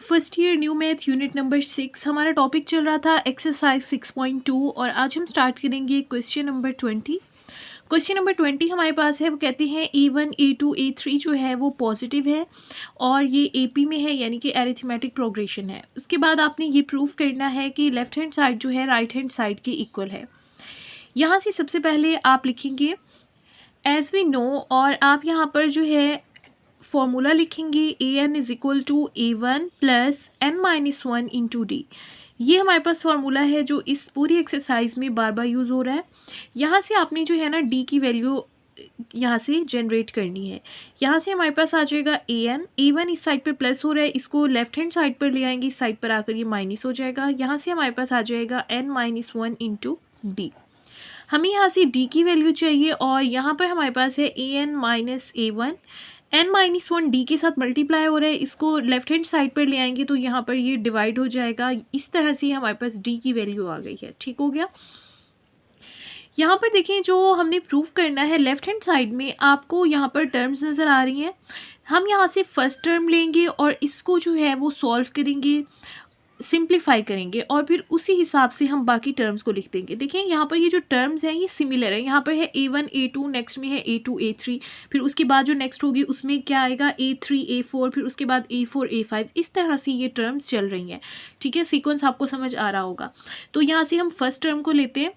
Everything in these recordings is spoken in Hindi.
First year new math unit number 6 हमारा टॉपिक चल रहा था एक्सरसाइज 6.2 और आज हम स्टार्ट करेंगे क्वेश्चन नंबर 20। क्वेश्चन नंबर 20 हमारे पास है, वो कहते हैं A1 A2 A3 जो है वो पॉजिटिव है और ये AP में है, यानी कि एरिथमेटिक प्रोग्रेशन है। उसके बाद आपने ये प्रूफ करना है कि लेफ्ट हैंड साइड जो है राइट हैंड साइड के इक्वल है। यहाँ से सबसे पहले आप लिखेंगे एज वी नो, और आप यहाँ पर जो है फॉर्मूला लिखेंगे an is equal to A1 plus n-1 into D. ये हमारे पास फॉर्मूला है जो इस पूरी एक्सरसाइज में बार बार यूज़ हो रहा है। यहाँ से आपने जो है ना डी की वैल्यू यहाँ से जनरेट करनी है। यहाँ से हमारे पास आ जाएगा A1 इस साइड पर प्लस हो रहा है, इसको लेफ्ट हैंड साइड पर ले आएंगे, इस साइड पर आकर ये माइनस हो जाएगा। यहाँ से हमारे पास आ जाएगा n-1 इंटू डी। हमें यहाँ से डी की वैल्यू चाहिए और यहाँ पर हमारे पास है an-A1 n-1 डी के साथ मल्टीप्लाई हो रहा है, इसको लेफ्ट हैंड साइड पर ले आएंगे तो यहाँ पर ये डिवाइड हो जाएगा। इस तरह से हमारे पास डी की वैल्यू आ गई है। ठीक हो गया। यहाँ पर देखें, जो हमने प्रूफ करना है लेफ्ट हैंड साइड में आपको यहाँ पर टर्म्स नज़र आ रही हैं। हम यहाँ से फर्स्ट टर्म लेंगे और इसको जो है वो सॉल्व करेंगे, सिंप्लीफाई करेंगे और फिर उसी हिसाब से हम बाकी टर्म्स को लिख देंगे। देखिए यहाँ पर ये जो टर्म्स हैं ये सिमिलर है। यहाँ पर है A1 A2, नेक्स्ट में है A2 A3, फिर उसके बाद जो नेक्स्ट होगी उसमें क्या आएगा A3 A4, फिर उसके बाद A4 A5। इस तरह से ये टर्म्स चल रही हैं। ठीक है, सीक्वेंस आपको समझ आ रहा होगा। तो यहाँ से हम फर्स्ट टर्म को लेते हैं।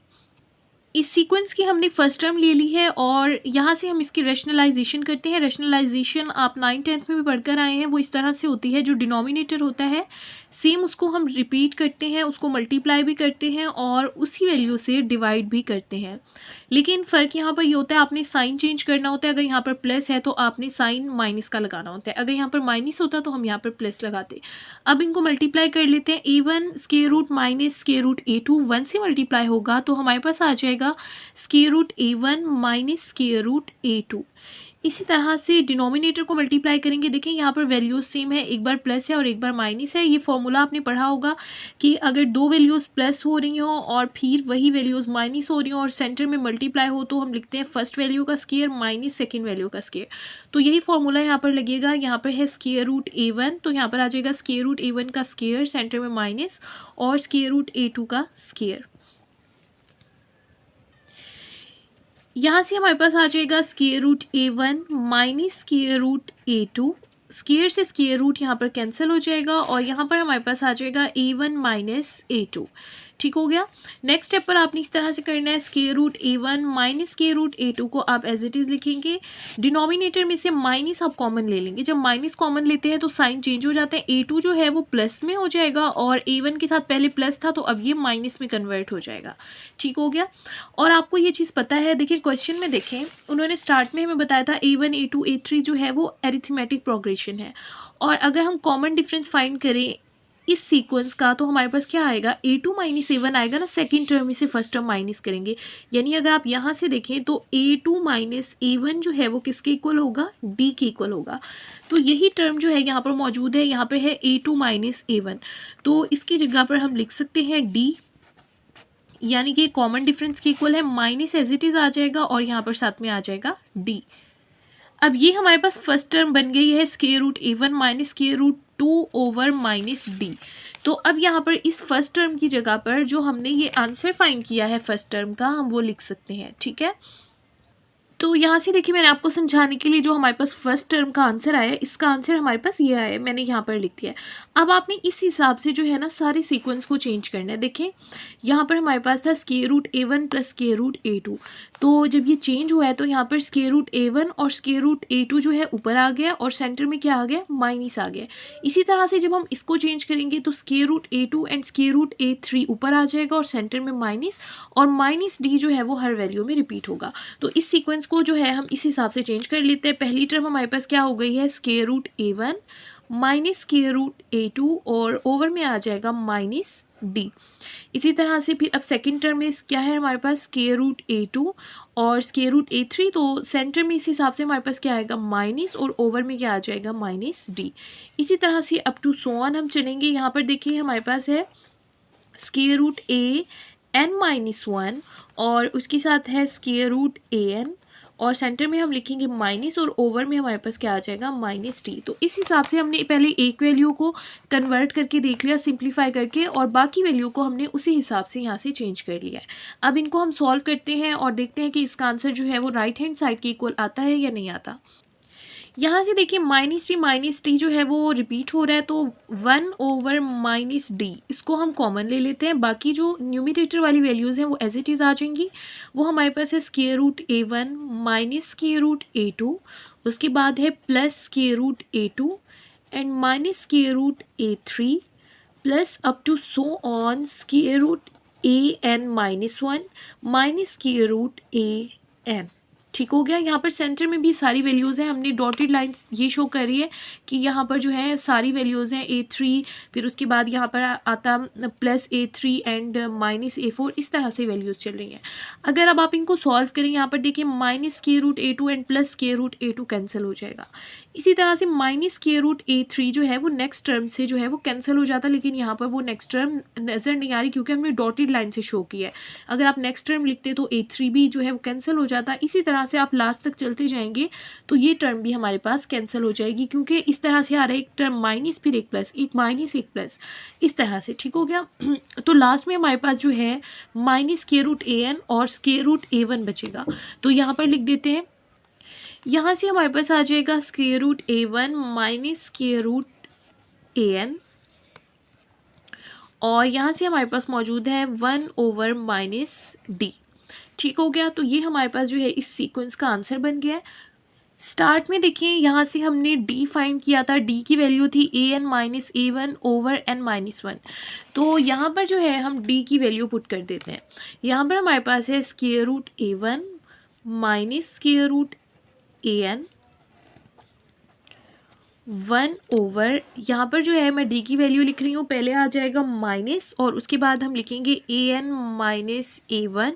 इस सीक्वेंस की हमने फर्स्ट टर्म ले ली है और यहाँ से हम इसकी रैशनलाइजेशन करते हैं। रैशनलाइजेशन आप 9th-10th में भी पढ़कर आए हैं। वो इस तरह से होती है, जो डिनोमिनेटर होता है सेम उसको हम रिपीट करते हैं, उसको मल्टीप्लाई भी करते हैं और उसी वैल्यू से डिवाइड भी करते हैं। लेकिन फ़र्क यहाँ पर ये होता है, आपने साइन चेंज करना होता है। अगर यहाँ पर प्लस है तो आपने साइन माइनस का लगाना होता है, अगर यहाँ पर माइनस होता तो हम यहाँ पर प्लस लगाते। अब इनको मल्टीप्लाई कर लेते हैं। A1 square root minus square root A2 1 से मल्टीप्लाई होगा तो हमारे पास आ जाएगा square root A1 minus square root A2। इसी तरह से डिनोमिनेटर को मल्टीप्लाई करेंगे। देखें यहाँ पर वैल्यूज सेम है, एक बार प्लस है और एक बार माइनस है। ये फॉर्मूला आपने पढ़ा होगा कि अगर दो वैल्यूज़ प्लस हो रही हो और फिर वही वैल्यूज़ माइनस हो रही हो और सेंटर में मल्टीप्लाई हो तो हम लिखते हैं फर्स्ट वैल्यू का स्क्वायर माइनस सेकेंड वैल्यू का स्क्वायर। तो यही फॉर्मूला यहाँ पर लगेगा। यहाँ पर है स्क्वायर रूट A1, तो यहाँ पर आ जाएगा स्क्वायर रूट A1 का स्क्वायर, सेंटर में माइनस, और स्क्वायर रूट A2 का स्क्वायर। यहाँ से हमारे पास आ जाएगा square root A1 minus square root A2। Square से स्क्वायर रूट यहाँ पर कैंसिल हो जाएगा और यहाँ पर हमारे पास आ जाएगा A1 माइनस A2। ठीक हो गया। नेक्स्ट स्टेप पर आपने इस तरह से करना है, square root A1 minus square root A2 को आप एज इट इज़ लिखेंगे। डिनोमिनेटर में से माइनस आप कॉमन ले लेंगे। जब माइनस कॉमन लेते हैं तो साइन चेंज हो जाता है। A2 जो है वो प्लस में हो जाएगा और A1 के साथ पहले प्लस था तो अब ये माइनस में कन्वर्ट हो जाएगा। ठीक हो गया। और आपको ये चीज़ पता है, देखिए क्वेश्चन में देखें, उन्होंने स्टार्ट में हमें बताया था A1 A2 A3 जो है वो एरिथमेटिक प्रोग्रेशन है। और अगर हम कॉमन डिफरेंस फाइंड करें इस सीक्वेंस का तो हमारे पास क्या आएगा, A2 माइनस A1 आएगा ना, सेकेंड टर्म में से फर्स्ट टर्म माइनस करेंगे। यानी अगर आप यहाँ से देखें तो A2 माइनस A1 जो है वो किसके इक्वल होगा, D के इक्वल होगा। तो यही टर्म जो है यहाँ पर मौजूद है, यहाँ पर है A2 माइनस A1, तो इसकी जगह पर हम लिख सकते हैं D, यानी कि कॉमन डिफरेंस के इक्वल है। माइनस एज इट इज़ आ जाएगा और यहाँ पर साथ में आ जाएगा D। अब ये हमारे पास फर्स्ट टर्म बन गई है square root A1 minus square root 2 over minus D। तो अब यहाँ पर इस फर्स्ट टर्म की जगह पर जो हमने ये आंसर फाइंड किया है फर्स्ट टर्म का, हम वो लिख सकते हैं। ठीक है, तो यहाँ से देखिए मैंने आपको समझाने के लिए जो हमारे पास फर्स्ट टर्म का आंसर आया, इसका आंसर हमारे पास ये आया है, मैंने यहाँ पर लिख दिया है। अब आपने इस हिसाब से जो है ना सारे सीक्वेंस को चेंज करना है। देखें यहाँ पर हमारे पास था square root A1 plus square root A2, तो जब ये चेंज हुआ है तो यहाँ पर स्क्वायर रूट A1 और स्क्वायर रूट A2 जो है ऊपर आ गया और सेंटर में क्या आ गया, माइनस आ गया। इसी तरह से जब हम इसको चेंज करेंगे तो square root A2 and square root A3 ऊपर आ जाएगा और सेंटर में माइनस, और माइनस D जो है वो हर वैल्यू में रिपीट होगा। तो इस सीक्वेंस को जो है हम इस हिसाब से चेंज कर लेते हैं। पहली टर्म हमारे पास क्या हो गई है, square root A1 minus square root A2 और ओवर में आ जाएगा माइनस D। इसी तरह से फिर अब सेकंड टर्म में क्या है हमारे पास, स्क्वायर रूट A2 और स्क्वायर रूट A3, तो सेंटर में इस हिसाब से हमारे पास क्या आएगा, माइनस, और ओवर में क्या आ जाएगा, माइनस D। इसी तरह से अप टू सो ऑन हम चलेंगे। यहाँ पर देखिए हमारे पास है स्क्वायर रूट A n-1 और उसके साथ है स्क्वायर रूट AN और सेंटर में हम लिखेंगे माइनस और ओवर में हमारे पास क्या आ जाएगा -t। तो इस हिसाब से हमने पहले एक वैल्यू को कन्वर्ट करके देख लिया सिंप्लीफाई करके, और बाकी वैल्यू को हमने उसी हिसाब से यहाँ से चेंज कर लिया है। अब इनको हम सॉल्व करते हैं और देखते हैं कि इसका आंसर जो है वो राइट हैंड साइड के इक्वल आता है या नहीं आता। यहाँ से देखिए -t जो है वो रिपीट हो रहा है, तो 1/-d इसको हम कॉमन ले लेते हैं। बाकी जो न्यूमिनेटर वाली वैल्यूज़ हैं वो एज इट इज़ आ जाएंगी। वो हमारे पास है √a1 माइनस √a2, उसके बाद है plus √a2 and minus √a3 plus up to so on √an-1 minus √an। ठीक हो गया। यहाँ पर सेंटर में भी सारी वैल्यूज़ हैं, हमने डॉटेड लाइन ये शो कर रही है कि यहाँ पर जो है सारी वैल्यूज़ हैं a3, फिर उसके बाद यहाँ पर आता +a3 एंड -a4, इस तरह से वैल्यूज़ चल रही हैं। अगर अब आप इनको सॉल्व करें, यहाँ पर देखिए -√a2 एंड +√a2 कैंसिल हो जाएगा। इसी तरह से -√a3 जो है वो नेक्स्ट टर्म से जो है वो कैंसिल हो जाता है, लेकिन यहाँ पर वो नेक्स्ट टर्म नज़र नहीं आ रही क्योंकि हमने डॉटेड लाइन से शो किया है। अगर आप नेक्स्ट टर्म लिखते तो a3 भी जो है वो कैंसिल हो जाता। इसी तरह से आप लास्ट तक चलते जाएंगे तो ये टर्म भी हमारे पास कैंसिल हो जाएगी, क्योंकि इस तरह से आ रहा है एक टर्म माइनस फिर एक प्लस, एक माइनस एक प्लस, इस तरह से। ठीक हो गया। तो लास्ट में हमारे पास जो है -√an और √a1 बचेगा, तो यहाँ पर लिख देते हैं। यहाँ से हमारे पास आ जाएगा √a1 माइनस √an, और यहाँ से हमारे पास मौजूद है 1/-d। ठीक हो गया। तो ये हमारे पास जो है इस सीक्वेंस का आंसर बन गया है। स्टार्ट में देखिए यहाँ से हमने d फाइंड किया था, d की वैल्यू थी an-a1/n-1। तो यहाँ पर जो है हम d की वैल्यू पुट कर देते हैं। यहाँ पर हमारे पास है √a1 माइनस √an 1/, यहाँ पर जो है मैं d की वैल्यू लिख रही हूँ, पहले आ जाएगा माइनस और उसके बाद हम लिखेंगे an-a1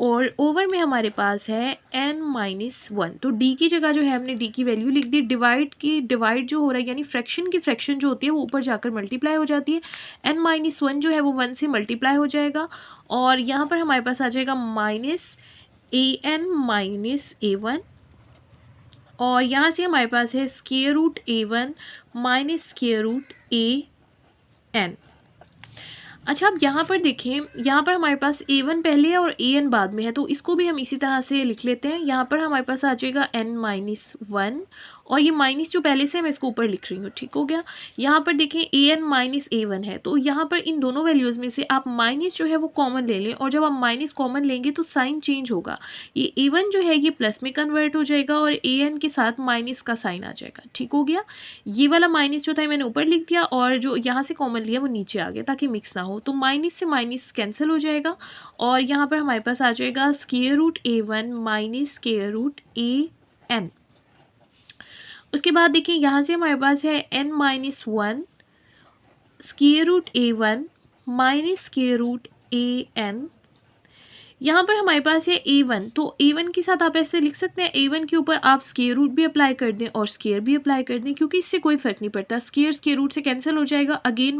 और ओवर में हमारे पास है n-1। तो d की जगह जो है हमने d की वैल्यू लिख दी। डिवाइड जो हो रहा है यानी फ्रैक्शन की फ्रैक्शन जो होती है वो ऊपर जाकर मल्टीप्लाई हो जाती है। n-1 जो है वो 1 से मल्टीप्लाई हो जाएगा और यहाँ पर हमारे पास आ जाएगा -an-a1 और यहाँ से हमारे पास है √a1 माइनस √an। अच्छा, अब यहाँ पर देखें, यहाँ पर हमारे पास a1 पहले है और an बाद में है, तो इसको भी हम इसी तरह से लिख लेते हैं। यहाँ पर हमारे पास आ जाएगा n-1 और ये माइनस जो पहले से मैं इसको ऊपर लिख रही हूँ। ठीक हो गया। यहाँ पर देखें an-a1 है, तो यहाँ पर इन दोनों वैल्यूज़ में से आप माइनस जो है वो कॉमन ले लें, और जब आप माइनस कॉमन लेंगे तो साइन चेंज होगा। ये a1 जो है ये प्लस में कन्वर्ट हो जाएगा और an के साथ माइनस का साइन आ जाएगा। ठीक हो गया। ये वाला माइनस जो था मैंने ऊपर लिख दिया और जो यहाँ से कॉमन लिया वो नीचे आ गया ताकि मिक्स ना हो। तो माइनस से माइनस कैंसिल हो जाएगा और यहाँ पर हमारे पास आ जाएगा √a1 माइनस √an। उसके बाद देखिए यहाँ से हमारे पास है n-1 √a1 माइनस √an। यहाँ पर हमारे पास है a1, तो a1 के साथ आप ऐसे लिख सकते हैं, a1 के ऊपर आप स्क्वायर रूट भी अप्लाई कर दें और स्क्वायर भी अप्लाई कर दें, क्योंकि इससे कोई फ़र्क नहीं पड़ता। स्क्वायर रूट से कैंसिल हो जाएगा, अगेन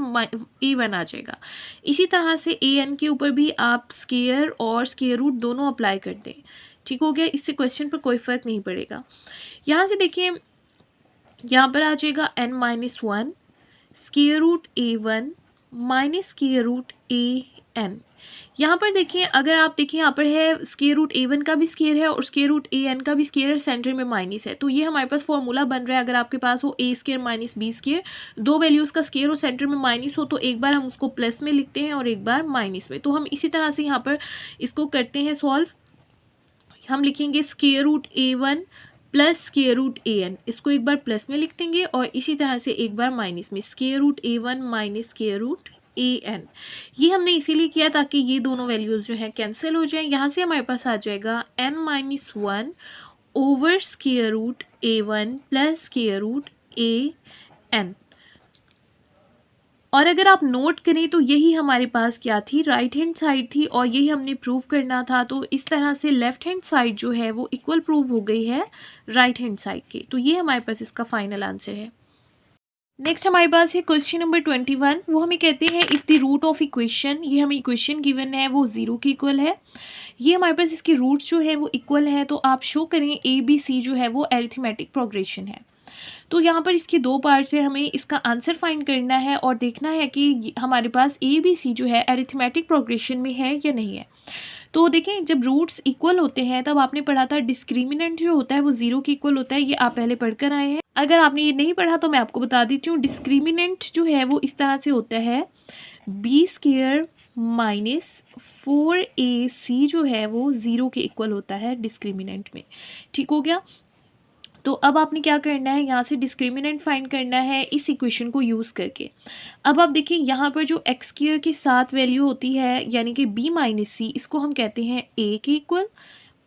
a1 आ जाएगा। इसी तरह से an के ऊपर भी आप स्क्वायर और स्क्वायर रूट दोनों अप्लाई कर दें। ठीक हो गया। इससे क्वेश्चन पर कोई फ़र्क नहीं पड़ेगा। यहाँ से देखिए, यहाँ पर आ जाएगा n-1 √a1 माइनस √an। यहाँ पर देखिए, अगर आप देखिए यहाँ पर है √a1 का भी स्क्वायर है और √an का भी स्क्वायर है, सेंटर में माइनस है, तो ये हमारे पास फॉर्मूला बन रहा है। अगर आपके पास हो a² माइनस b², दो वैल्यूज़ का स्क्वायर हो, सेंटर में माइनस हो, तो एक बार हम उसको प्लस में लिखते हैं और एक बार माइनस में। तो हम इसी तरह से यहाँ पर इसको करते हैं सॉल्व। हम लिखेंगे √a1 प्लस √an, इसको एक बार प्लस में लिख देंगे और इसी तरह से एक बार माइनस में, √a1 माइनस √an। ये हमने इसीलिए किया ताकि ये दोनों वैल्यूज़ जो हैं कैंसिल हो जाएं। यहाँ से हमारे पास आ जाएगा n-1 over √a1 plus √an। और अगर आप नोट करें तो यही हमारे पास क्या थी, राइट हैंड साइड थी और यही हमने प्रूव करना था। तो इस तरह से लेफ़्ट हैंड साइड जो है वो इक्वल प्रूव हो गई है राइट हैंड साइड के। तो ये हमारे पास इसका फाइनल आंसर है। नेक्स्ट हमारे पास है क्वेश्चन नंबर 21। वो हमें कहते हैं if the root of equation, ये हमें इक्वेशन गिवन है वो 0 के इक्वल है। ये हमारे पास इसके रूट्स जो है वो इक्वल हैं, तो आप शो करें ABC जो है वो अरिथमेटिक प्रोग्रेशन है। तो यहाँ पर इसकी दो पार्ट्स है, हमें इसका आंसर फाइंड करना है और देखना है कि हमारे पास ABC जो है अरिथमेटिक प्रोग्रेशन में है या नहीं है। तो देखें, जब रूट्स इक्वल होते हैं तब आपने पढ़ा था डिस्क्रिमिनेंट जो होता है वो 0 के इक्वल होता है, ये आप पहले पढ़ कर आए हैं। अगर आपने ये नहीं पढ़ा तो मैं आपको बता देती हूँ, डिस्क्रिमिनेंट जो है वो इस तरह से होता है, B² माइनस 4AC जो है वो 0 के इक्वल होता है डिस्क्रिमिनेंट में। ठीक हो गया। तो अब आपने क्या करना है, यहाँ से डिस्क्रिमिनेंट फाइंड करना है इस इक्वेशन को यूज़ करके। अब आप देखिए यहाँ पर जो x² के साथ वैल्यू होती है यानी कि B-C, इसको हम कहते हैं A के इक्वल,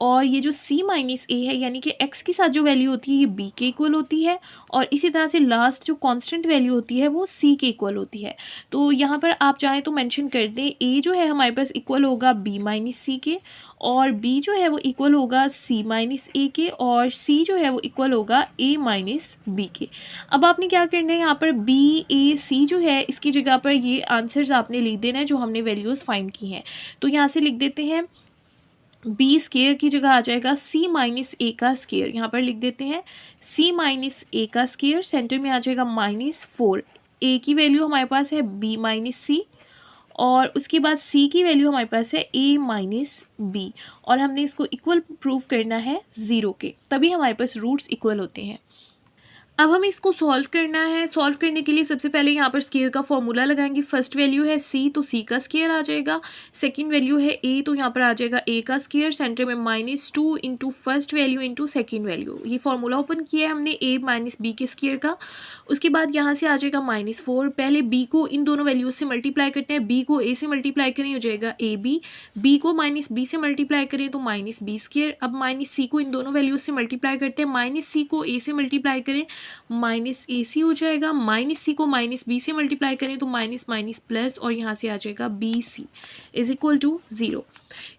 और ये जो C-A है यानी कि x के साथ जो वैल्यू होती है ये B के इक्वल होती है, और इसी तरह से लास्ट जो कांस्टेंट वैल्यू होती है वो C के इक्वल होती है। तो यहाँ पर आप चाहें तो मेंशन कर दें, A जो है हमारे पास इक्वल होगा B-C के, और B जो है वो इक्वल होगा C-A के, और C जो है वो इक्वल होगा A-B के। अब आपने क्या करना है, यहाँ पर BAC जो है इसकी जगह पर ये आंसर्स आपने लिख देना है जो हमने वैल्यूज़ फाइंड की हैं। तो यहाँ से लिख देते हैं, B² की जगह आ जाएगा C-A का स्केयर, यहाँ पर लिख देते हैं C-A का स्केयर, सेंटर में आ जाएगा -4। A की वैल्यू हमारे पास है B-C, और उसके बाद C की वैल्यू हमारे पास है A-B, और हमने इसको इक्वल प्रूव करना है 0 के, तभी हमारे पास रूट्स इक्वल होते हैं। अब हमें इसको सॉल्व करना है। सॉल्व करने के लिए सबसे पहले यहाँ पर स्केयर का फॉर्मूला लगाएंगे। फर्स्ट वैल्यू है C, तो C का स्केयर आ जाएगा। सेकंड वैल्यू है A, तो यहाँ पर आ जाएगा A का स्केयर, सेंटर में -2 into first value into second value. ये फॉर्मूला ओपन किया है हमने A-B के स्केयर का। उसके बाद यहाँ से आ जाएगा -4। पहले B को इन दोनों वैल्यूज से मल्टीप्लाई करते हैं। B को A से मल्टीप्लाई करें हो जाएगा AB, B को -B से मल्टीप्लाई करें तो -B²। अब -C को इन दोनों वैल्यूज से मल्टीप्लाई करते हैं। -C को A से मल्टीप्लाई करें -AC हो जाएगा, -C को -B से मल्टीप्लाई करें तो माइनस माइनस प्लस, और यहाँ से आ जाएगा BC इज इक्वल टू 0।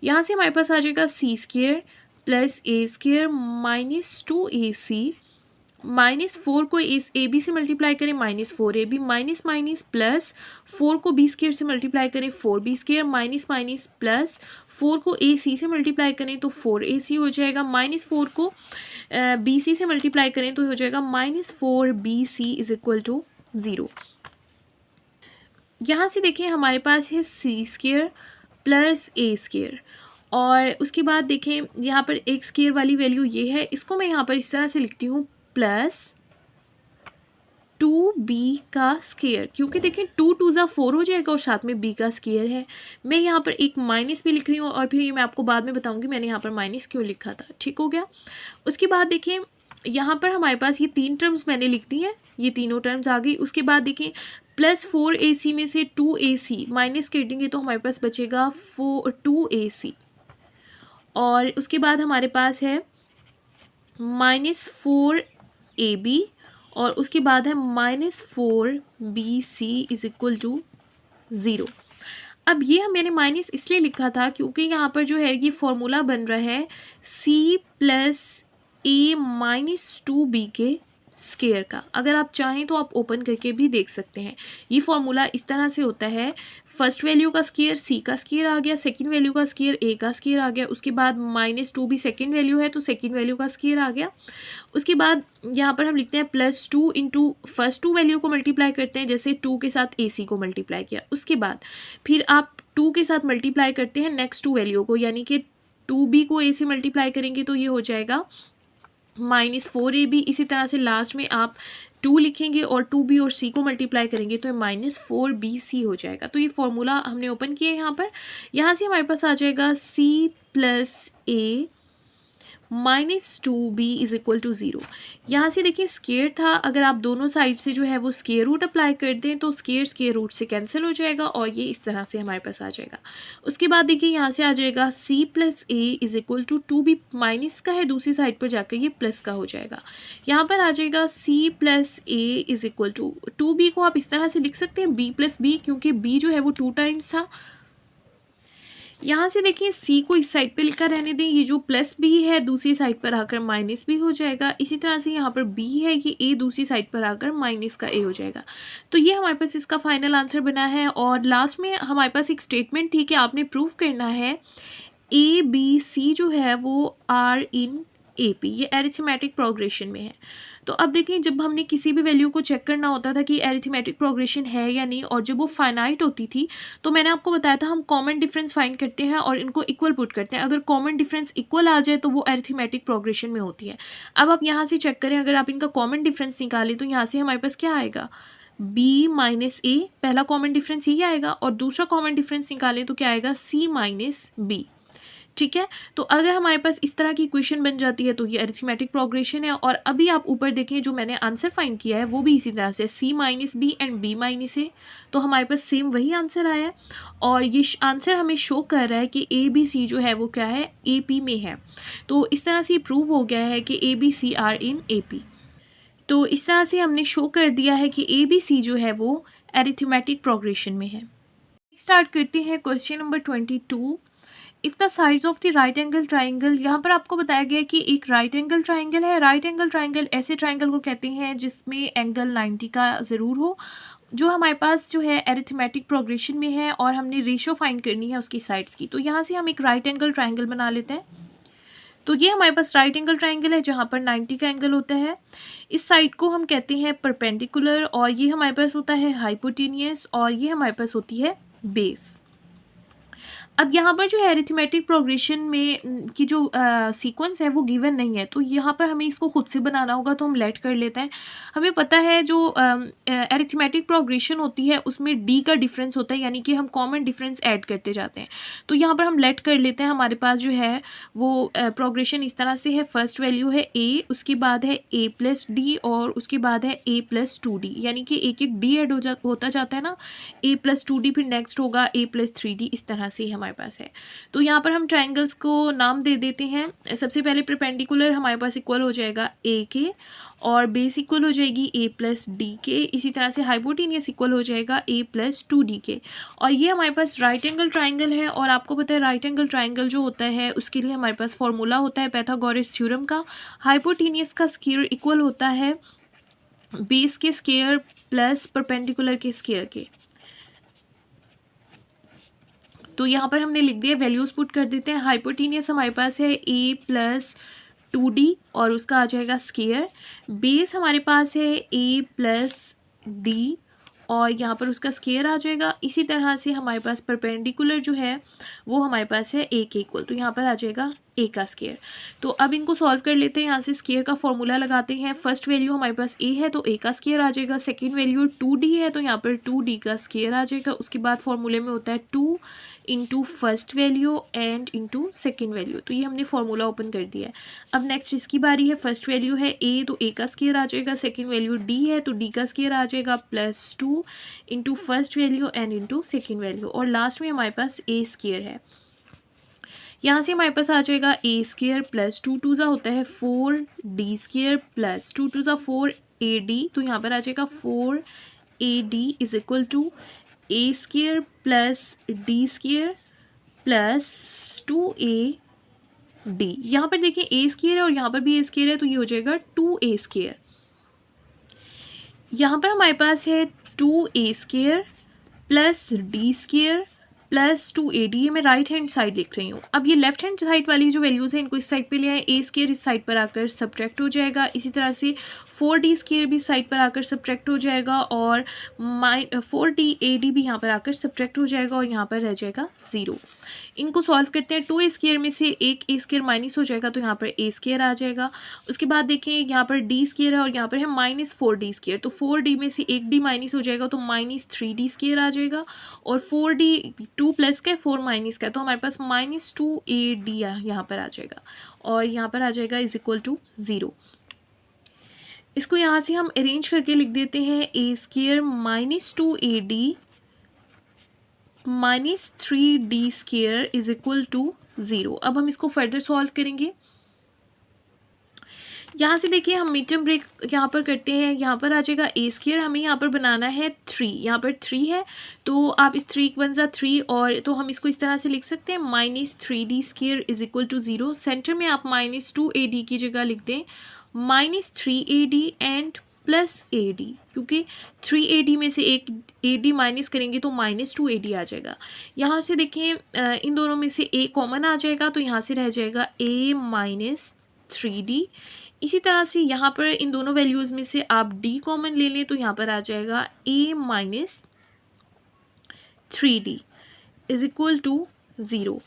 यहाँ से हमारे पास आ जाएगा C² प्लस A² -2AC, -4 को AB से मल्टीप्लाई करें -4AB, माइनस माइनस प्लस 4 को B² से मल्टीप्लाई करें 4B², माइनस माइनस प्लस 4 को AC से मल्टीप्लाई करें तो 4AC हो जाएगा, -4 को BC से मल्टीप्लाई करें तो हो जाएगा -4BC इज इक्वल टू 0। यहाँ से देखिए हमारे पास है C² प्लस A², और उसके बाद देखें यहाँ पर x² वाली वैल्यू ये है, इसको मैं यहाँ पर इस तरह से लिखती हूँ प्लस 2b का स्केयर, क्योंकि देखिए 2 2 ज़ा 4 हो जाएगा और साथ में b का स्केयर है। मैं यहाँ पर एक माइनस भी लिख रही हूँ, और फिर ये मैं आपको बाद में बताऊँगी मैंने यहाँ पर माइनस क्यों लिखा था। ठीक हो गया। उसके बाद देखिए यहाँ पर हमारे पास ये 3 टर्म्स मैंने लिख दी हैं, ये तीनों टर्म्स आ गई। उसके बाद देखिए +4AC में से 2AC माइनस कर देंगे तो हमारे पास बचेगा 2AC, और उसके बाद हमारे पास है -4AB, और उसके बाद है -4BC इज इक्वल टू 0। अब ये मैंने माइनस इसलिए लिखा था क्योंकि यहाँ पर जो है ये फॉर्मूला बन रहा है C प्लस A -2B के स्केयर का। अगर आप चाहें तो आप ओपन करके भी देख सकते हैं। ये फॉर्मूला इस तरह से होता है, फर्स्ट वैल्यू का स्केयर C का स्केयर आ गया, सेकंड वैल्यू का स्केयर A का स्केयर आ गया, उसके बाद -2B सेकंड वैल्यू है तो सेकंड वैल्यू का स्केयर आ गया। उसके बाद यहाँ पर हम लिखते हैं +2 इंटू फर्स्ट 2 वैल्यू को मल्टीप्लाई करते हैं, जैसे 2 के साथ AC को मल्टीप्लाई किया। उसके बाद फिर आप 2 के साथ मल्टीप्लाई करते हैं नेक्स्ट 2 वैल्यू को, यानी कि 2B को A से मल्टीप्लाई करेंगे तो ये हो जाएगा -4AB। इसी तरह से लास्ट में आप 2 लिखेंगे और 2B और C को मल्टीप्लाई करेंगे तो -4BC हो जाएगा। तो ये फॉर्मूला हमने ओपन किया है यहाँ पर। यहाँ से हमारे पास आ जाएगा C plus A -2B is equal to 0। यहाँ से देखिए स्केयर था, अगर आप दोनों साइड से जो है वो स्केयर रूट अप्लाई कर दें तो स्केयर रूट से कैंसिल हो जाएगा, और ये इस तरह से हमारे पास आ जाएगा। उसके बाद देखिए यहाँ से आ जाएगा C plus A is equal to 2B, minus का है दूसरी साइड पर जाकर ये प्लस का हो जाएगा। यहाँ पर आ जाएगा C plus A is equal to 2B को आप इस तरह से लिख सकते हैं B प्लस B, क्योंकि B जो है वो 2 टाइम्स था। यहाँ से देखिए C को इस साइड पे लिखा रहने दें, ये जो प्लस B है दूसरी साइड पर आकर माइनस B हो जाएगा। इसी तरह से यहाँ पर B है, ये A दूसरी साइड पर आकर माइनस का A हो जाएगा। तो ये हमारे पास इसका फाइनल आंसर बना है। और लास्ट में हमारे पास एक स्टेटमेंट थी कि आपने प्रूव करना है ए बी सी जो है वो आर इन ए पी, ये एरिथमेटिक प्रोग्रेशन में है। तो अब देखिए, जब हमने किसी भी वैल्यू को चेक करना होता था कि एरिथमेटिक प्रोग्रेशन है या नहीं, और जब वो फाइनाइट होती थी तो मैंने आपको बताया था हम कॉमन डिफरेंस फाइंड करते हैं और इनको इक्वल पुट करते हैं। अगर कॉमन डिफरेंस इक्वल आ जाए तो वो एरिथमेटिक प्रोग्रेशन में होती है। अब आप यहाँ से चेक करें, अगर आप इनका कॉमन डिफरेंस निकालें तो यहाँ से हमारे पास क्या आएगा, बी माइनस ए, पहला कॉमन डिफरेंस यही आएगा, और दूसरा कॉमन डिफरेंस निकालें तो क्या आएगा, सी माइनस बी। ठीक है, तो अगर हमारे पास इस तरह की इक्वेशन बन जाती है तो ये अरिथमेटिक प्रोग्रेशन है। और अभी आप ऊपर देखें, जो मैंने आंसर फाइंड किया है वो भी इसी तरह से, C minus B and B minus A, तो हमारे पास सेम वही आंसर आया है। और ये आंसर हमें शो कर रहा है कि ए बी सी जो है वो क्या है, ए पी में है। तो इस तरह से प्रूव हो गया है कि A B C are in A P. तो इस तरह से हमने शो कर दिया है कि ए बी सी जो है वो अरिथमेटिक प्रोग्रेशन में है। स्टार्ट करते हैं question number 22। If the sides of the right angle triangle, यहाँ पर आपको बताया गया है कि एक राइट एंगल ट्राइंगल है। राइट एंगल ट्राइंगल ऐसे ट्राइंगल को कहते हैं जिसमें एंगल 90 का ज़रूर हो, जो हमारे पास जो है एरिथमेटिक प्रोग्रेशन में है, और हमने रेशियो फाइंड करनी है उसकी साइड्स की। तो यहाँ से हम एक राइट एंगल ट्राइंगल बना लेते हैं। तो ये हमारे पास राइट एंगल ट्राइंगल है जहाँ पर 90 का एंगल होता है। इस साइड को हम कहते हैं परपेंडिकुलर, और ये हमारे पास होता है हाइपोटेनियस, और ये हमारे पास होती है बेस। अब यहाँ पर जो है अरिथमेटिक प्रोग्रेशन में की जो सीक्वेंस है वो गिवन नहीं है, तो यहाँ पर हमें इसको खुद से बनाना होगा। तो हम लेट कर लेते हैं। हमें पता है जो अरिथमेटिक प्रोग्रेशन होती है उसमें डी का डिफरेंस होता है, यानी कि हम कॉमन डिफरेंस ऐड करते जाते हैं। तो यहाँ पर हम लेट कर लेते हैं। हमारे पास जो है वो प्रोग्रेशन इस तरह से है, फर्स्ट वैल्यू है ए, उसके बाद है ए प्लस डी, और उसके बाद है ए प्लस 2d, यानी कि एक एक डी ऐड होता जाता है ना, ए प्लस 2d, फिर नेक्स्ट होगा ए प्लस 3d, इस तरह से हमारे पास है। तो यहाँ पर हम ट्राइंगल्स को नाम दे देते हैं। सबसे पहले परपेंडिकुलर हमारे पास इक्वल हो जाएगा ए के, और बेस इक्वल हो जाएगी ए प्लस डी के। इसी तरह से हाइपोटेनियस इक्वल हो जाएगा ए प्लस 2d के। और ये हमारे पास राइट एंगल ट्राइंगल है, और आपको पता है राइट एंगल ट्राइंगल जो होता है उसके लिए हमारे पास फॉर्मूला होता है पाइथागोरस थ्योरम का। हाइपोटेनियस का स्क्वायर इक्वल होता है बेस के स्क्वायर प्लस परपेंडिकुलर के स्क्वायर के। तो यहाँ पर हमने लिख दिया, वैल्यूज पुट कर देते हैं। हाइपोटेनियस हमारे पास है ए प्लस 2d, और उसका आ जाएगा स्क्वायर। बेस हमारे पास है ए प्लस डी, और यहाँ पर उसका स्क्वायर आ जाएगा। इसी तरह से हमारे पास परपेंडिकुलर जो है वो हमारे पास है ए के इक्वल, तो यहाँ पर आ जाएगा ए का स्क्वायर। तो अब इनको सॉल्व कर लेते हैं। यहाँ से स्क्वायर का फॉर्मूला लगाते हैं। फर्स्ट वैल्यू हमारे पास ए है तो ए का स्क्वायर आ जाएगा। सेकंड वैल्यू 2d है तो यहाँ पर 2d का स्क्वायर आ जाएगा। उसके बाद फॉर्मूले में होता है 2 into first value and into second value. तो ये हमने फॉर्मूला ओपन कर दिया है। अब नेक्स्ट इसकी बारी है। फर्स्ट वैल्यू है ए तो ए का स्क्वायर आ जाएगा। सेकेंड वैल्यू डी है तो डी का स्क्वायर आ जाएगा, plus 2 into first value and into second value, और लास्ट में हमारे पास ए स्क्वायर है। यहाँ से हमारे पास आ जाएगा ए स्क्वायर प्लस 2 2 ज़ा होता है 4d स्क्वायर प्लस 2 2 ज़ा 4ad, तो यहाँ पर आ जाएगा 4ad is equal to A square plus D square plus 2ad। यहाँ पर देखिए ए स्क्वायर है और यहाँ पर भी ए स्क्वायर है, तो ये हो जाएगा 2a स्क्वायर। यहाँ पर हमारे पास है 2a square plus D square plus 2ad, ये मैं राइट हैंड साइड लिख रही हूँ। अब ये लेफ्ट हैंड साइड वाली जो वैल्यूज़ हैं इनको इस साइड पे ले आए। ए स्क्वायर इस साइड पर आकर सब्ट्रैक्ट हो जाएगा। इसी तरह से 4d स्क्वायर भी साइड पर आकर सब्ट्रैक्ट हो जाएगा, और 4d भी यहाँ पर आकर सब्ट्रैक्ट हो जाएगा, और यहाँ पर रह जाएगा 0। इनको सॉल्व करते हैं। 2a स्क्वायर में से एक ए स्क्वायर माइनस हो जाएगा, तो यहाँ पर ए स्क्वायर आ जाएगा। उसके बाद देखें यहाँ पर डी स्क्वायर है और यहाँ पर है माइनस 4d स्क्वायर, तो 4d में से एक डी माइनस हो जाएगा तो माइनस 3d स्क्वायर आ जाएगा। और 4d 2 प्लस का 4 माइनस का, तो हमारे पास माइनस 2ad यहाँ पर आ जाएगा, और यहाँ पर आ जाएगा इज इक्वल टू 0। इसको यहाँ से हम अरेंज करके लिख देते हैं। A square minus 2ad minus 3d square is equal to 0। अब हम इसको फर्दर सॉल्व करेंगे। यहाँ से देखिए हम मिड टर्म ब्रेक यहाँ पर करते हैं। यहाँ पर आ जाएगा ए स्क्वायर, हमें यहाँ पर बनाना है 3, यहाँ पर 3 है तो आप इस 3 बन जा 3, और तो हम इसको इस तरह से लिख सकते हैं minus 3d square is equal to 0। Centre में आप माइनस 2ad की जगह लिख दें minus 3ad and plus A D, क्योंकि 3AD में से एक AD माइनस करेंगे तो -2AD आ जाएगा। यहाँ से देखें इन दोनों में से A कॉमन आ जाएगा तो यहाँ से रह जाएगा A माइनस 3D। इसी तरह से यहाँ पर इन दोनों वैल्यूज़ में से आप D कॉमन ले लें तो यहाँ पर आ जाएगा A minus 3D is equal to 0।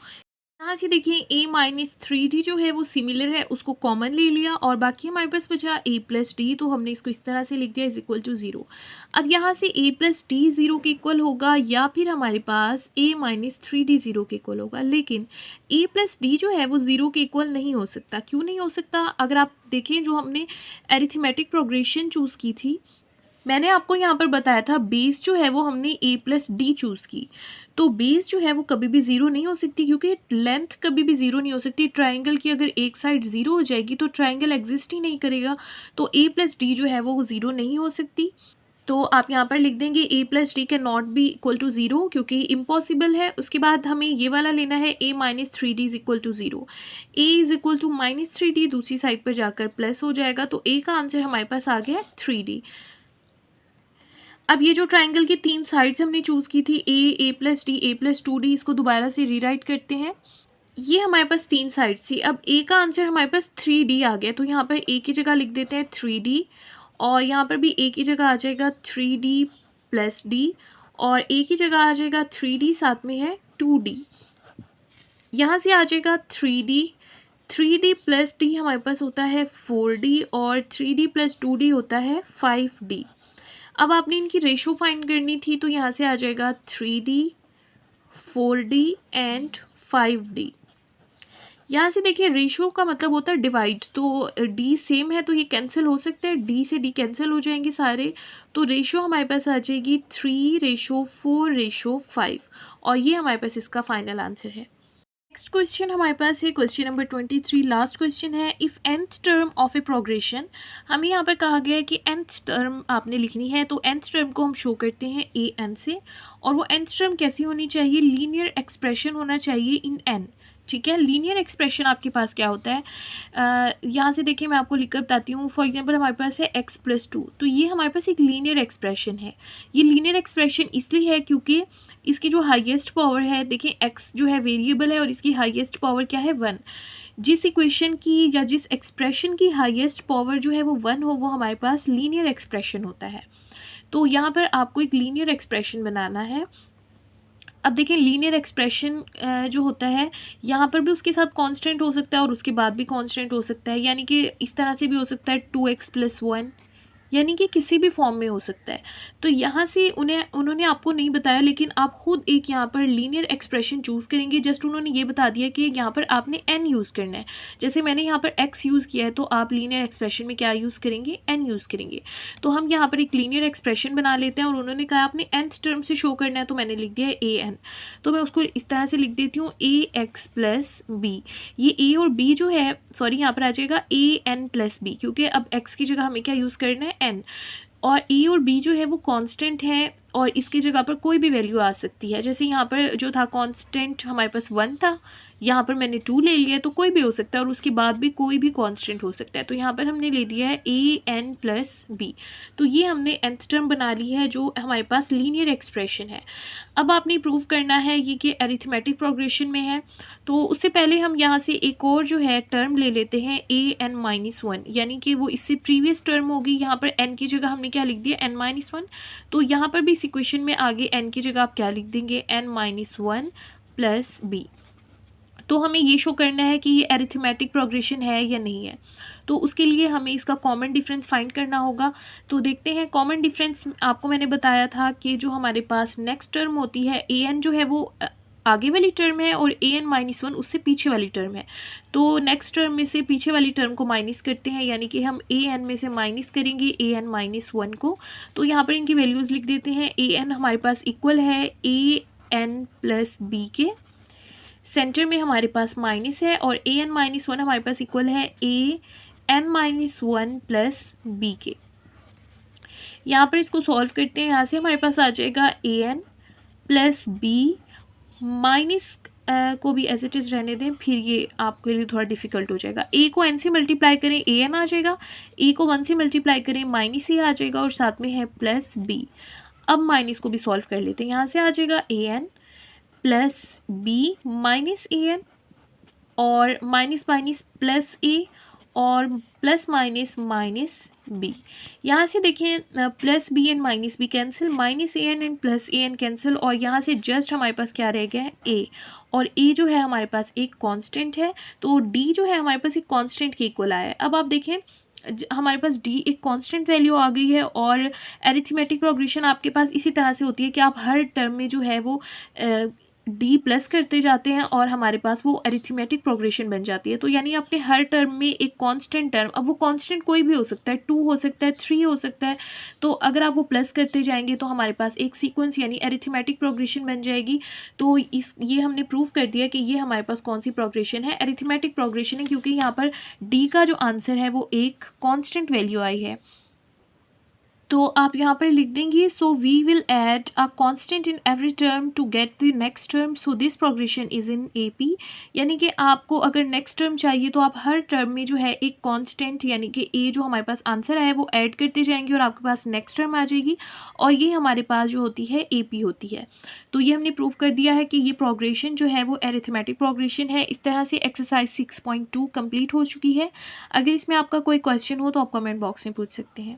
यहाँ से देखिए A माइनस 3D जो है वो सिमिलर है, उसको कॉमन ले लिया और बाकी हमारे पास बचा A प्लस डी, तो हमने इसको इस तरह से लिख दिया इज इक्वल टू 0। अब यहाँ से A प्लस डी 0 के इक्वल होगा या फिर हमारे पास A माइनस 3D 0 के इक्वल होगा, लेकिन A प्लस डी जो है वो 0 के इक्वल नहीं हो सकता। क्यों नहीं हो सकता? अगर आप देखें जो हमने एरिथमेटिक प्रोग्रेशन चूज़ की थी, मैंने आपको यहाँ पर बताया था बेस जो है वो हमने A प्लस डी चूज़ की, तो बेस जो है वो कभी भी ज़ीरो नहीं हो सकती, क्योंकि लेंथ कभी भी ज़ीरो नहीं हो सकती। ट्राइंगल की अगर एक साइड ज़ीरो हो जाएगी तो ट्राइंगल एग्जिस्ट ही नहीं करेगा, तो A प्लस डी जो है वो ज़ीरो नहीं हो सकती। तो आप यहाँ पर लिख देंगे A plus D can not be equal to 0, क्योंकि इम्पॉसिबल है। उसके बाद हमें ये वाला लेना है A minus 3D is equal to 0। A is equal to minus 3D दूसरी साइड पर जाकर प्लस हो जाएगा, तो A का आंसर हमारे पास आ गया 3D। अब ये जो ट्राइंगल की तीन साइड्स हमने चूज़ की थी A plus D, A plus 2D, इसको दोबारा से रीराइट करते हैं। ये हमारे पास तीन साइड्स थी। अब A का आंसर हमारे पास 3D आ गया, तो यहाँ पर A की जगह लिख देते हैं 3D और यहाँ पर भी A की जगह आ जाएगा 3D प्लस D और A की जगह आ जाएगा 3D, साथ में है 2D। यहाँ से आ जाएगा 3D प्लस D हमारे पास होता है 4D और 3D प्लस 2D होता है 5D। अब आपने इनकी रेशो फाइंड करनी थी, तो यहाँ से आ जाएगा 3D 4D एंड 5D। यहाँ से देखिए रेशो का मतलब होता है डिवाइड, तो D सेम है तो ये कैंसिल हो सकता है, D से D कैंसिल हो जाएंगे सारे, तो रेशो हमारे पास आ जाएगी 3:4:5 और ये हमारे पास इसका फाइनल आंसर है। नेक्स्ट क्वेश्चन हमारे पास है क्वेश्चन नंबर 23, लास्ट क्वेश्चन है। If nth term of A progression, हमें यहाँ पर कहा गया है कि nth टर्म आपने लिखनी है, तो nth टर्म को हम शो करते हैं an से, और वो nth टर्म कैसी होनी चाहिए? लीनियर एक्सप्रेशन होना चाहिए इन n। ठीक है, लीनियर एक्सप्रेशन आपके पास क्या होता है? यहाँ से देखिए मैं आपको लिखकर बताती हूँ। फॉर एग्जांपल हमारे पास है x प्लस 2, तो ये हमारे पास एक लीनियर एक्सप्रेशन है। ये लीनियर एक्सप्रेशन इसलिए है क्योंकि इसकी जो हाईएस्ट पावर है, देखिए x जो है वेरिएबल है और इसकी हाईएस्ट पावर क्या है? 1। जिस इक्वेशन की या जिस एक्सप्रेशन की हाईएस्ट पावर जो है वो 1 हो, वो हमारे पास लीनियर एक्सप्रेशन होता है। तो यहाँ पर आपको एक लीनियर एक्सप्रेशन बनाना है। अब देखें लीनियर एक्सप्रेशन जो होता है, यहाँ पर भी उसके साथ कांस्टेंट हो सकता है और उसके बाद भी कांस्टेंट हो सकता है, यानी कि इस तरह से भी हो सकता है 2x + 1, यानी कि किसी भी फॉर्म में हो सकता है। तो यहाँ से उन्होंने आपको नहीं बताया, लेकिन आप खुद एक यहाँ पर लीनियर एक्सप्रेशन चूज़ करेंगे। जस्ट उन्होंने ये बता दिया कि यहाँ पर आपने n यूज़ करना है। जैसे मैंने यहाँ पर x यूज़ किया है, तो आप लीनियर एक्सप्रेशन में क्या यूज़ करेंगे? n यूज़ करेंगे। तो हम यहाँ पर एक लीनियर एक्सप्रेशन बना लेते हैं और उन्होंने कहा आपने nth टर्म से शो करना है, तो मैंने लिख दिया है an। तो मैं उसको इस तरह से लिख देती हूँ ax + b। ये a और b जो है, सॉरी यहाँ पर आ जाएगा an + b, क्योंकि अब x की जगह हमें क्या यूज़ करना है? n। और e और b जो है वो कांस्टेंट है और इसकी जगह पर कोई भी वैल्यू आ सकती है। जैसे यहाँ पर जो था कांस्टेंट हमारे पास 1 था, यहाँ पर मैंने 2 ले लिया, तो कोई भी हो सकता है और उसके बाद भी कोई भी कांस्टेंट हो सकता है। तो यहाँ पर हमने ले दिया है an + b। तो ये हमने nth टर्म बना ली है जो हमारे पास लीनियर एक्सप्रेशन है। अब आपने प्रूव करना है ये कि अरिथमेटिक प्रोग्रेशन में है, तो उससे पहले हम यहाँ से एक और जो है टर्म ले लेते हैं an - 1, यानी कि वो इससे प्रीवियस टर्म होगी। यहाँ पर n की जगह हमने क्या लिख दिया? n - 1। तो यहाँ पर भी इस इक्वेशन में आगे n की जगह आप क्या लिख देंगे? n - 1 + b। तो हमें ये शो करना है कि ये अरिथमेटिक प्रोग्रेशन है या नहीं है। तो उसके लिए हमें इसका कॉमन डिफरेंस फाइंड करना होगा। तो देखते हैं कॉमन डिफरेंस। आपको मैंने बताया था कि जो हमारे पास नेक्स्ट टर्म होती है an जो है वो आगे वाली टर्म है और an - 1 उससे पीछे वाली टर्म है। तो नेक्स्ट टर्म में से पीछे वाली टर्म को माइनस करते हैं, यानी कि हम an में से माइनस करेंगे an - 1 को। तो यहाँ पर इनकी वैल्यूज़ लिख देते हैं। an हमारे पास इक्वल है an + b के, सेंटर में हमारे पास माइनस है, और an - 1 हमारे पास इक्वल है an - 1 + b के। यहाँ पर इसको सॉल्व करते हैं। यहाँ से हमारे पास आ जाएगा an + b माइनस को भी एज इट इज़ रहने दें, फिर ये आपके लिए थोड़ा डिफिकल्ट हो जाएगा। ए को एन से मल्टीप्लाई करें ए एन आ जाएगा, ए को 1 से मल्टीप्लाई करें माइनस ए आ जाएगा और साथ में है प्लस बी। अब माइनस को भी सॉल्व कर लेते हैं, यहाँ से आ जाएगा A N plus B minus A N और माइनस माइनस प्लस ए और प्लस माइनस माइनस बी। यहाँ से देखिए plus B and minus B cancel, minus A N and plus A N cancel और यहाँ से जस्ट हमारे पास क्या रह गया है ए, और ए जो है हमारे पास एक कांस्टेंट है, तो डी जो है हमारे पास एक कांस्टेंट के इक्वल आया है। अब आप देखें हमारे पास डी एक कांस्टेंट वैल्यू आ गई है और एरिथमेटिक प्रोग्रेशन आपके पास इसी तरह से होती है कि आप हर टर्म में जो है वो डी प्लस करते जाते हैं और हमारे पास वो अरिथमेटिक प्रोग्रेशन बन जाती है। तो यानी आपने हर टर्म में एक कांस्टेंट टर्म, अब वो कांस्टेंट कोई भी हो सकता है, 2 हो सकता है, 3 हो सकता है, तो अगर आप वो प्लस करते जाएंगे तो हमारे पास एक सीक्वेंस यानी अरिथमेटिक प्रोग्रेशन बन जाएगी। तो ये हमने प्रूव कर दिया कि ये हमारे पास कौन सी प्रोग्रेशन है, अरिथमेटिक प्रोग्रेशन है, क्योंकि यहाँ पर डी का जो आंसर है वो एक कॉन्स्टेंट वैल्यू आई है। तो आप यहाँ पर लिख देंगे so we will add a constant in every term to get the next term, so this progression is in AP. यानी कि आपको अगर नेक्स्ट टर्म चाहिए तो आप हर टर्म में जो है एक कांस्टेंट यानी कि ए जो हमारे पास आंसर है वो ऐड करते जाएंगे और आपके पास नेक्स्ट टर्म आ जाएगी और ये हमारे पास जो होती है एपी होती है। तो ये हमने प्रूव कर दिया है कि ये प्रोग्रेशन जो है वो अरिथमेटिक प्रोग्रेशन है। इस तरह से एक्सरसाइज 6.2 कंप्लीट हो चुकी है। अगर इसमें आपका कोई क्वेश्चन हो तो आप कमेंट बॉक्स में पूछ सकते हैं।